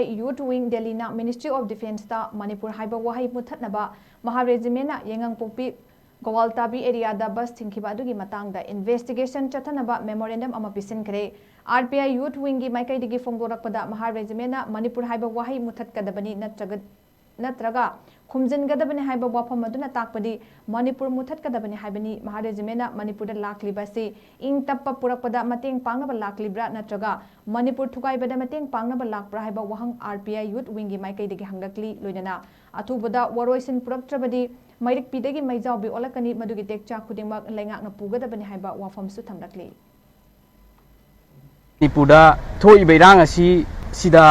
Youth Wing Delhi na Ministry of Defence ta Manipur HAIBA WAHEI MUTHATNABA MAHAR REGIMENT na YAINGANPOKPI GOWALTABI area da bus THINGKHIBA ADUGI matangda investigation Chatthanaba Memorandum ama Pisinkhre RPI Youth Wing gi maikai digi fongdorakpada MAHAR REGIMENT na Manipur HAIBA WAHEI MUTHATKADABani natraga khumjingadabani haiba wafam aduna takpadi Manipur muthatkadabani haibani MAHAR REGIMENT na Manipur da laklibasi ing tappa purakpada mateng pangnaba laklibra natraga Manipur thukaibada mateng pangnaba lakbra haiba wahang RPI Youth Wing gi maikai digi hangakli loinana athubada waroisin puraktrabadi mairik pidagi maijawbi olakani madugi tekcha khudingmak laingakna pugadabani haiba wafam su thamlakli Manipurda thoi beirang asi sida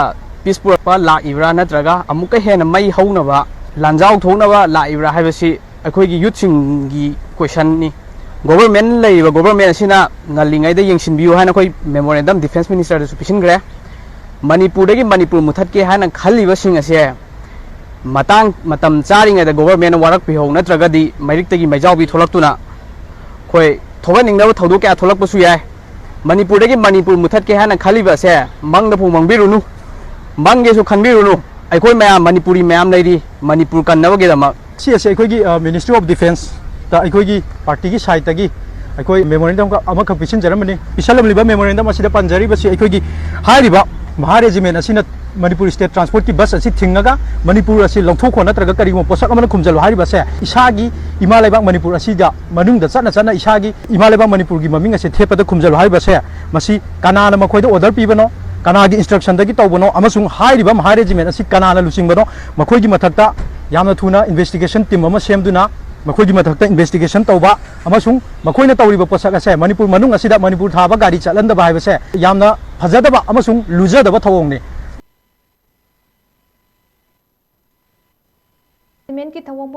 Pispur pa la ibra natraga amuka hena mai haunaba lanjau thonaba la ibra haibasi akhoi gi youth sing gi question ni government leiba government sina ngalingai da yengsinbiu haina khoi memorandum defense minister da Pisinkhre Manipur dagi Manipur muthatke haina khaliba sing ase matam charingai da government warak pihau natraga di mairik tagi maijau bi tholaktuna khoi thoganingnaba thodu kya tholakpasu yai Manipur dagi Manipur muthatke haina khaliba ase mangda phu mangbirunu Bangge su khanbirunu aikoi mayam Manipuri mayam leiri Manipur kannabage dama si ase aikoi gi Ministry of Defence ta aikoi gi party gi side tagi aikoi memorandum ka ama khak pisin jaramani pisalam liba memorandum asida panjari basi aikoi gi hairiba MAHAR REGIMENT asina Manipur state transport ki bus asi thingaga Manipur asi longthokho natraga karimo posak amana khumjalo hairiba se isagi imalaiba Manipur asida manung da chana isagi imalaiba Manipur gi maming ase thepada khumjalo hairiba se masi kanana makhoi da order pibano Kanagi instruction dagi tawbano amasung hairiba MAHAR REGIMENT asi kanana lusingbano makhoi gi mathakta yamna thuna investigation team ama semduna makhoi gi mathakta investigation tawba amasung makhoi na tawriba posak ase Manipur manung asida Manipur thaba gari chalandaba haiba se yamna phajadaba amasung lujadaba thawongni Government ki thawong